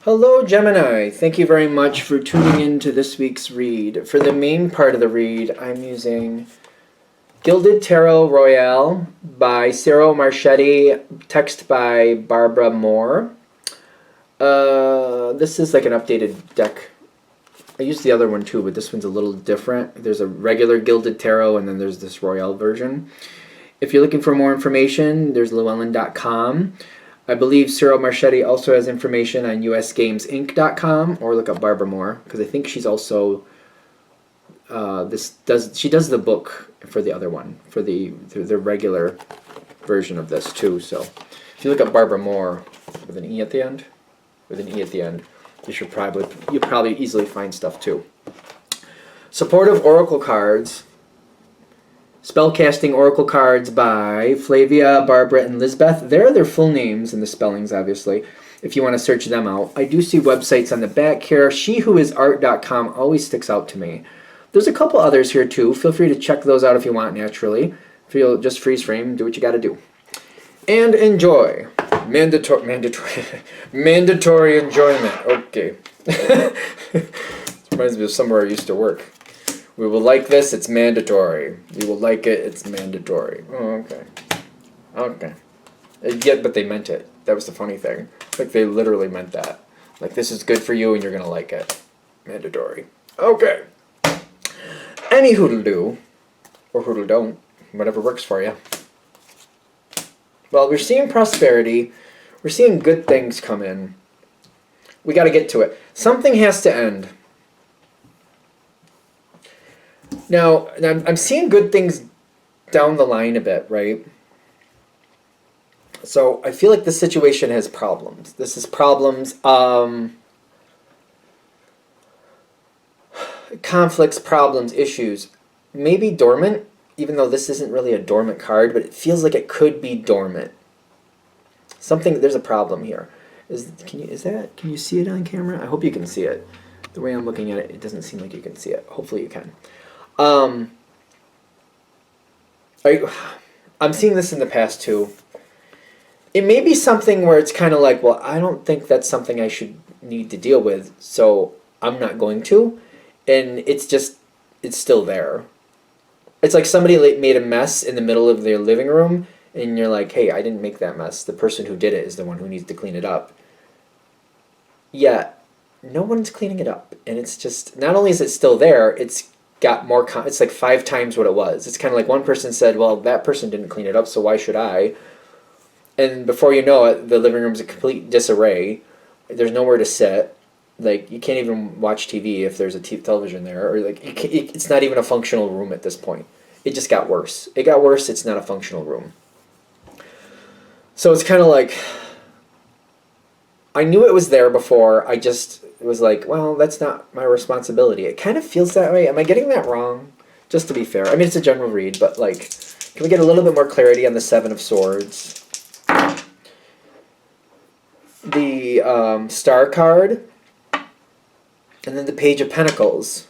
Hello, Gemini. Thank you very much for tuning in to this week's read. For the main part of the read, I'm using Gilded Tarot Royale by Ciro Marchetti, text by Barbara Moore. This is like an updated deck. I used the other one too, but this one's a little different. There's a regular Gilded Tarot, and then there's this Royale version. If you're looking for more information, there's llewellyn.com. I believe Ciro Marchetti also has information on usgamesinc.com, or look up Barbara Moore, because I think she's also she does the book for the other one, for the regular version of this too. So if you look up Barbara Moore with an E at the end, you probably easily find stuff too. Supportive Oracle cards. Spellcasting Oracle cards by Flavia, Barbara, and Lisbeth. There are their full names and the spellings, obviously, if you want to search them out. I do see websites on the back here. SheWhoIsArt.com always sticks out to me. There's a couple others here, too. Feel free to check those out if you want, naturally. If you'll just freeze frame, do what you got to do. And enjoy. Mandatory enjoyment. Okay. Reminds me of somewhere I used to work. We will like this, it's mandatory. You will like it, it's mandatory. Oh, okay. Okay. Yeah, but they meant it. That was the funny thing. Like, they literally meant that. Like, this is good for you and you're going to like it. Mandatory. Okay. Any hoodle-do, or hoodle-don't, whatever works for you. Well, we're seeing prosperity. We're seeing good things come in. We got to get to it. Something has to end. Now, I'm seeing good things down the line a bit, right? So I feel like this situation has problems. This is problems, conflicts, problems, issues. Maybe dormant, even though this isn't really a dormant card, but it feels like it could be dormant. There's a problem here. Can you see it on camera? I hope you can see it. The way I'm looking at it, it doesn't seem like you can see it. Hopefully you can. I'm seeing this in the past too. It may be something where it's kind of like, well, I don't think that's something I should need to deal with, so I'm not going to. And it's still there. It's like somebody made a mess in the middle of their living room, and you're like, hey, I didn't make that mess. The person who did it is the one who needs to clean it up. Yet, no one's cleaning it up. And it's just, not only is it still there, it's got more, it's like 5 times what it was. It's kind of like one person said, well, that person didn't clean it up, so why should I? And before you know it, the living room's a complete disarray. There's nowhere to sit. Like, you can't even watch TV if there's a television there. Or like, it's not even a functional room at this point. It just got worse. It got worse, it's not a functional room. So it's kind of like, I knew it was there before, I just was like, well, that's not my responsibility. It kind of feels that way. Am I getting that wrong? Just to be fair. I mean, it's a general read, but like, can we get a little bit more clarity on the Seven of Swords? The Star card, and then the Page of Pentacles.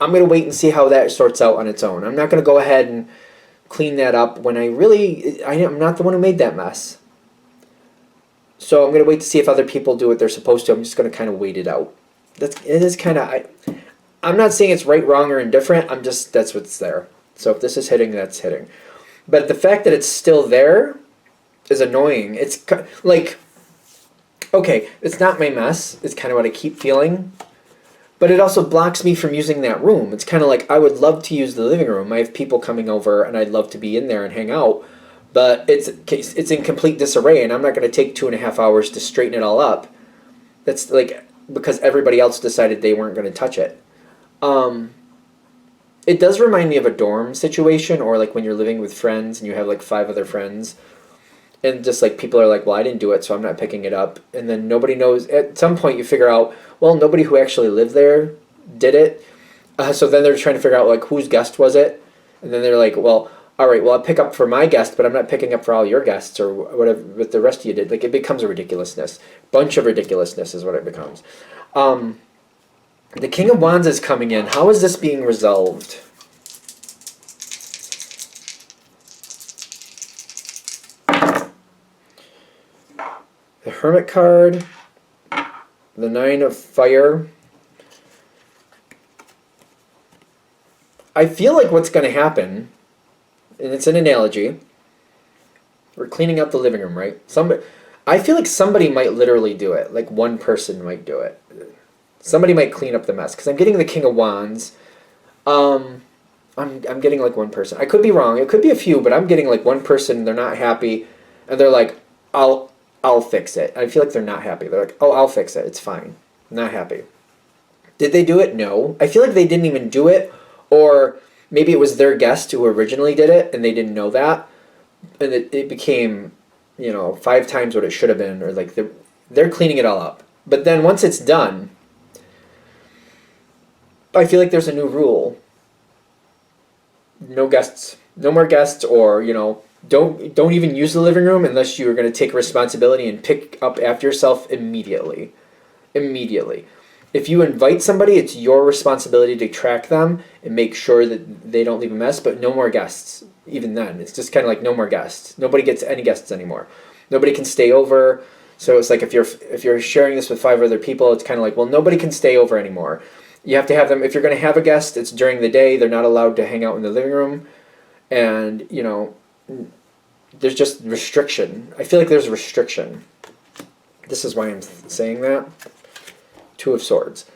I'm going to wait and see how that sorts out on its own. I'm not going to go ahead and clean that up when I'm not the one who made that mess. So I'm going to wait to see if other people do what they're supposed to. I'm just going to kind of wait it out. I'm not saying it's right, wrong, or indifferent. That's what's there. So if this is hitting, that's hitting. But the fact that it's still there is annoying. It's like, okay, it's not my mess. It's kind of what I keep feeling. But it also blocks me from using that room. It's kind of like, I would love to use the living room. I have people coming over, and I'd love to be in there and hang out. But it's in complete disarray, and I'm not going to take 2.5 hours to straighten it all up. That's like, because everybody else decided they weren't going to touch it. It does remind me of a dorm situation, or like when you're living with friends and you have like 5 other friends. And just like people are like, well, I didn't do it, so I'm not picking it up. And then nobody knows. At some point you figure out, well, nobody who actually lived there did it. So then they're trying to figure out like whose guest was it. And then they're like, well, all right, well, I'll pick up for my guest, but I'm not picking up for all your guests or whatever what the rest of you did. Like, it becomes a ridiculousness. Bunch of ridiculousness is what it becomes. The King of Wands is coming in. How is this being resolved? The Hermit card, The Nine of Fire. I feel like what's going to happen, and it's an analogy, we're cleaning up the living room, right? I feel like somebody might literally do it. Like one person might do it. Somebody might clean up the mess. Because I'm getting the King of Wands. I'm getting like one person. I could be wrong. It could be a few, but I'm getting like one person. They're not happy, and they're like, I'll fix it. I feel like they're not happy. They're like, oh, I'll fix it. It's fine. I'm not happy. Did they do it? No. I feel like they didn't even do it, or maybe it was their guest who originally did it, and they didn't know that, and it became, 5 times what it should have been, or like they're cleaning it all up. But then once it's done, I feel like there's a new rule. No guests, no more guests, or don't even use the living room unless you're going to take responsibility and pick up after yourself immediately. Immediately. If you invite somebody, it's your responsibility to track them and make sure that they don't leave a mess, but no more guests. Even then, it's just kind of like no more guests. Nobody gets any guests anymore. Nobody can stay over. So it's like if you're sharing this with 5 other people, it's kind of like, well, nobody can stay over anymore. You have to have them, if you're going to have a guest, it's during the day. They're not allowed to hang out in the living room. And, there's just restriction. I feel like there's restriction. This is why I'm saying that. 2 of Swords.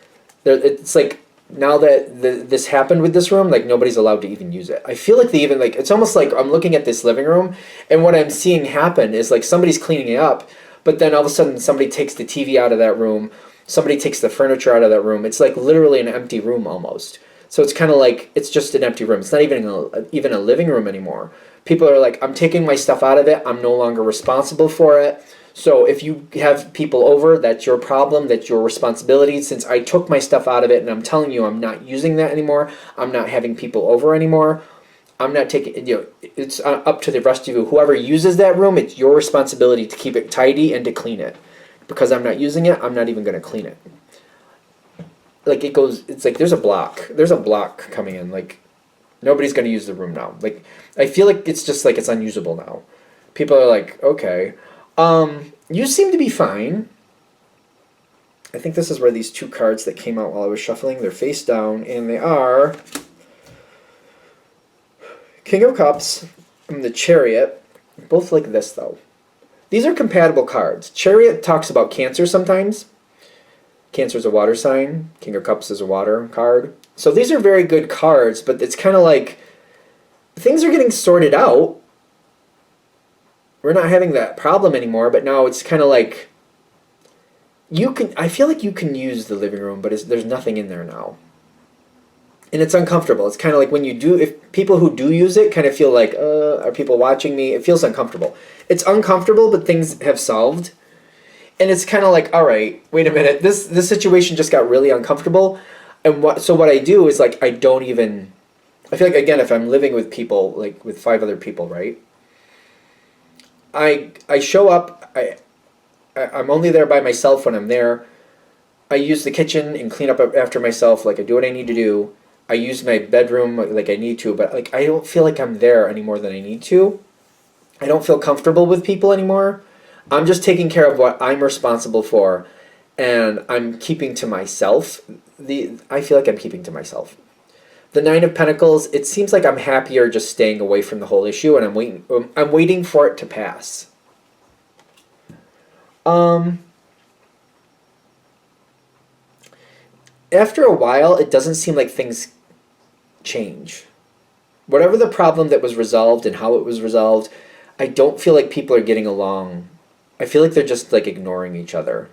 It's like, now that this happened with this room, like nobody's allowed to even use it. I feel like they even, like, it's almost like I'm looking at this living room, and what I'm seeing happen is like somebody's cleaning it up, but then all of a sudden somebody takes the TV out of that room. Somebody takes the furniture out of that room. It's like literally an empty room almost. So it's kind of like, it's just an empty room. It's not even a living room anymore. People are like, I'm taking my stuff out of it. I'm no longer responsible for it. So if you have people over, that's your problem. That's your responsibility. Since I took my stuff out of it and I'm telling you I'm not using that anymore, I'm not having people over anymore. I'm not taking, it's up to the rest of you. Whoever uses that room, it's your responsibility to keep it tidy and to clean it. Because I'm not using it, I'm not even going to clean it. Like it's like there's a block coming in. Like nobody's going to use the room now. Like I feel like it's just like it's unusable now. People are like, okay, you seem to be fine. I think this is where these 2 cards that came out while I was shuffling, they're face down, and they are King of Cups and the Chariot. Both like this though. These are compatible cards. Chariot talks about Cancer sometimes. Cancer is a water sign. King of Cups is a water card. So these are very good cards, but it's kind of like things are getting sorted out. We're not having that problem anymore, but now it's kind of like I feel like you can use the living room, but there's nothing in there now. And it's uncomfortable. It's kind of like when you do, if people who do use it kind of feel like, are people watching me? It feels uncomfortable. It's uncomfortable, but things have solved. And it's kind of like, all right, wait a minute. This situation just got really uncomfortable. And what I do is like, I feel like, again, if I'm living with people, like with 5 other people, right? I show up, I'm only there by myself when I'm there. I use the kitchen and clean up after myself. Like I do what I need to do. I use my bedroom like I need to, but like I don't feel like I'm there any more than I need to. I don't feel comfortable with people anymore. I'm just taking care of what I'm responsible for, and I'm keeping to myself. I feel like I'm keeping to myself. The 9 of Pentacles, it seems like I'm happier just staying away from the whole issue, and I'm waiting for it to pass. After a while, it doesn't seem like things change. Whatever the problem that was resolved and how it was resolved, I don't feel like people are getting along. I feel like they're just like ignoring each other.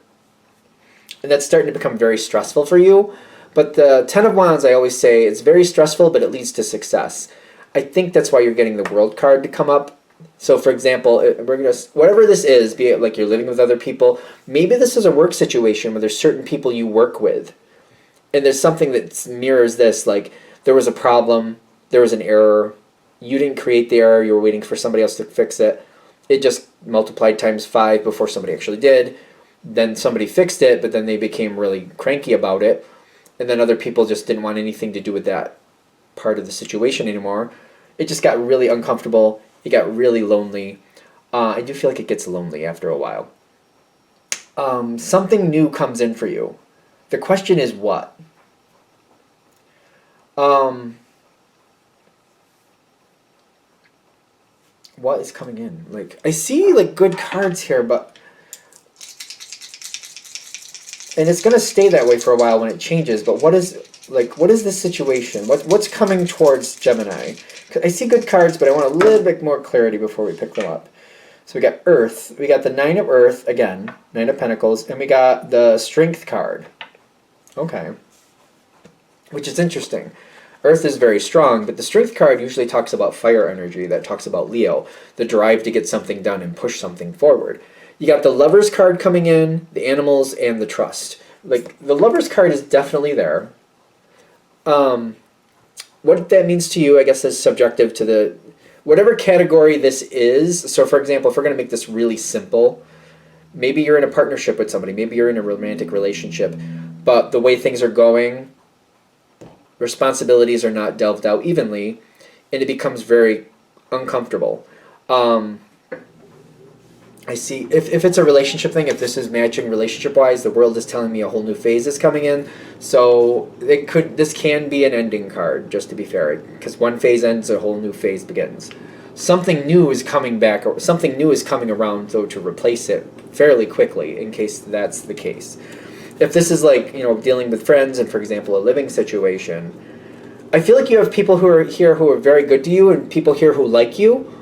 And that's starting to become very stressful for you. But the 10 of Wands, I always say, it's very stressful, but it leads to success. I think that's why you're getting the World card to come up. So for example, whatever this is, be it like you're living with other people, maybe this is a work situation where there's certain people you work with. And there's something that mirrors this, like there was a problem, there was an error, you didn't create the error, you were waiting for somebody else to fix it. It just multiplied times 5 before somebody actually did. Then somebody fixed it, but then they became really cranky about it. And then other people just didn't want anything to do with that part of the situation anymore. It just got really uncomfortable. It got really lonely. I do feel like it gets lonely after a while. Something new comes in for you. The question is what? What is coming in? Like, I see like good cards here, but and it's gonna stay that way for a while when it changes. But what is the situation? What's coming towards Gemini? 'Cause I see good cards, but I want a little bit more clarity before we pick them up. So we got Earth. We got the Nine of Earth again, Nine of Pentacles, and we got the Strength card. Okay, which is interesting. Earth is very strong, but the Strength card usually talks about fire energy. That talks about Leo, the drive to get something done and push something forward. You got the Lovers card coming in, the Animals, and the Trust. Like, the Lovers card is definitely there. What that means to you, I guess, is subjective to the whatever category this is. So, for example, if we're going to make this really simple, maybe you're in a partnership with somebody, maybe you're in a romantic relationship, but the way things are going, responsibilities are not delved out evenly, and it becomes very uncomfortable. I see, if it's a relationship thing, if this is matching relationship-wise, the world is telling me a whole new phase is coming in. So this can be an ending card, just to be fair, because one phase ends, a whole new phase begins. Something new is coming back, or something new is coming around, though, to replace it fairly quickly, in case that's the case. If this is like, dealing with friends and, for example, a living situation, I feel like you have people who are here who are very good to you and people here who like you,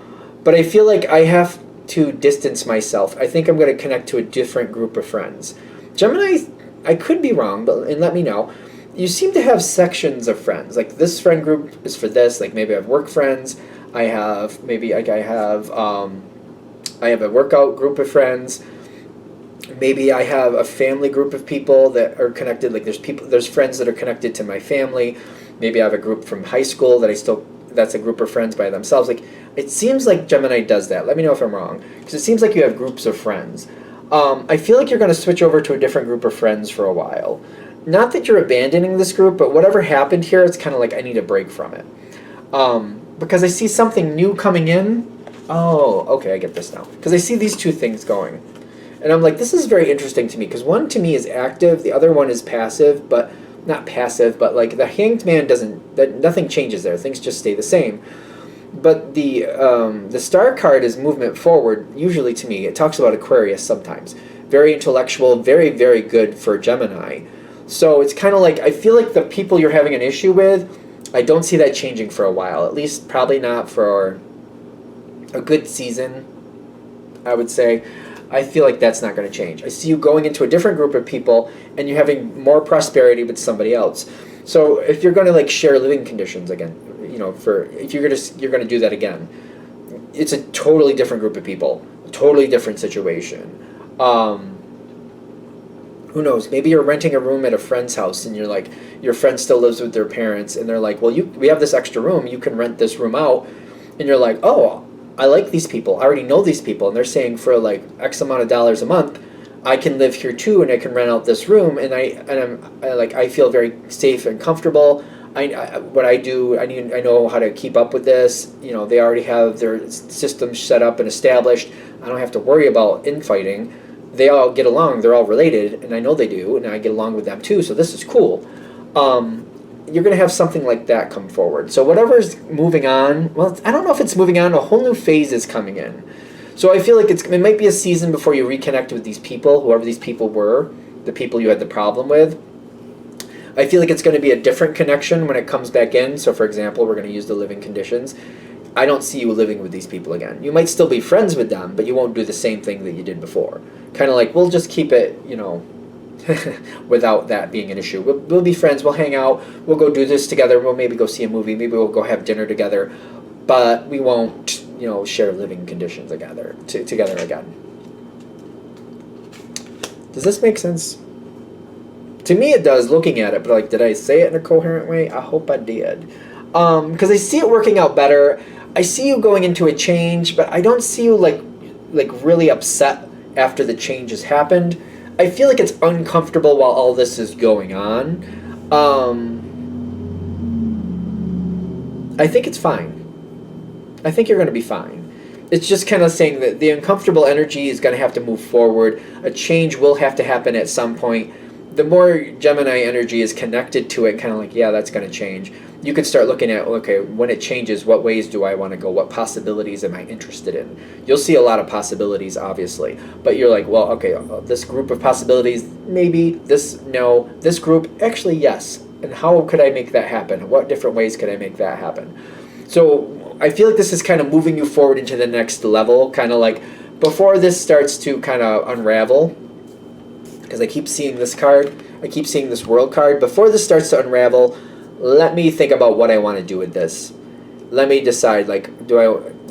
but I feel like I have to distance myself. I think I'm going to connect to a different group of friends. Gemini, I could be wrong, and let me know. You seem to have sections of friends. Like, this friend group is for this. Like, maybe I have work friends. I have a workout group of friends. Maybe I have a family group of people that are connected. Like, there's friends that are connected to my family. Maybe I have a group from high school that's a group of friends by themselves. Like, it seems like Gemini does that. Let me know if I'm wrong, because it seems like you have groups of friends. I feel like you're going to switch over to a different group of friends for a while. Not that you're abandoning this group, but whatever happened here, it's kind of like I need a break from it. Because I see something new coming in. Oh, okay, I get this now. Because I see these two things going. And I'm like, this is very interesting to me, because one to me is active, the other one is passive, but not passive, but like the Hanged Man nothing changes there. Things just stay the same. But the Star card is movement forward, usually to me. It talks about Aquarius sometimes. Very intellectual, very, very good for Gemini. So it's kind of like, I feel like the people you're having an issue with, I don't see that changing for a while. At least probably not for a good season, I would say. I feel like that's not going to change. I see you going into a different group of people and you having more prosperity with somebody else. So if you're going to like share living conditions again, if you're going to do that again, it's a totally different group of people, a totally different situation. Who knows? Maybe you're renting a room at a friend's house and you're like, your friend still lives with their parents and they're like, well, we have this extra room, you can rent this room out, and you're like, oh, I like these people. I already know these people, and they're saying for like X amount of dollars a month, I can live here too, and I can rent out this room, and I feel very safe and comfortable. I know how to keep up with this. They already have their systems set up and established. I don't have to worry about infighting. They all get along. They're all related, and I know they do, and I get along with them too. So this is cool. You're going to have something like that come forward. So whatever's moving on, well, I don't know if it's moving on, a whole new phase is coming in. So I feel like it might be a season before you reconnect with these people, whoever these people were, the people you had the problem with. I feel like it's going to be a different connection when it comes back in. So for example, we're going to use the living conditions. I don't see you living with these people again. You might still be friends with them, but you won't do the same thing that you did before. Kind of like, we'll just keep it, without that being an issue. We'll be friends, we'll hang out, we'll go do this together, we'll maybe go see a movie, maybe we'll go have dinner together, but we won't, share living conditions together again. Does this make sense? To me it does, looking at it, but like, did I say it in a coherent way? I hope I did. Because I see it working out better. I see you going into a change, but I don't see you like really upset after the change has happened. I feel like it's uncomfortable while all this is going on. I think it's fine. I think you're going to be fine. it's just kind of saying that the uncomfortable energy is going to have to move forward. A change will have to happen at some point. The more Gemini energy is connected to it, kind of like, yeah, that's going to change. You could start looking at, okay, when it changes, what ways do I want to go? What possibilities am I interested in? You'll see a lot of possibilities, obviously. But you're like, well, okay, this group of possibilities, maybe, this, no. This group, actually, yes. And how could I make that happen? What different ways could I make that happen? So I feel like this is kind of moving you forward into the next level, kind of like before this starts to kind of unravel, because I keep seeing this card, I keep seeing this world card. Before this starts to unravel, let me think about what I want to do with this. Let me decide, like,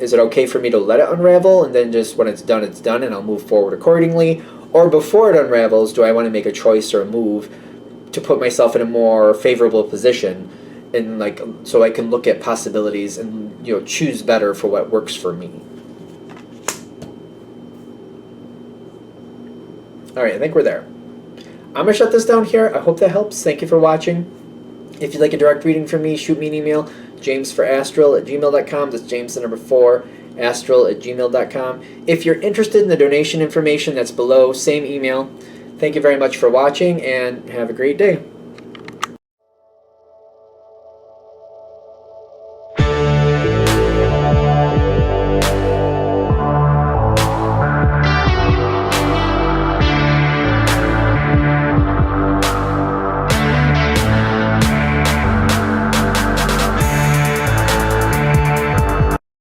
is it okay for me to let it unravel, and then just when it's done, and I'll move forward accordingly? Or before it unravels, do I want to make a choice or a move to put myself in a more favorable position, and like, so I can look at possibilities and, you know, choose better for what works for me. Alright, I think we're there. I'm going to shut this down here. I hope that helps. Thank you for watching. If you'd like a direct reading from me, shoot me an email, jamesforastral@gmail.com. That's James the number 4, astral@gmail.com. If you're interested in the donation information, that's below, same email. Thank you very much for watching, and have a great day.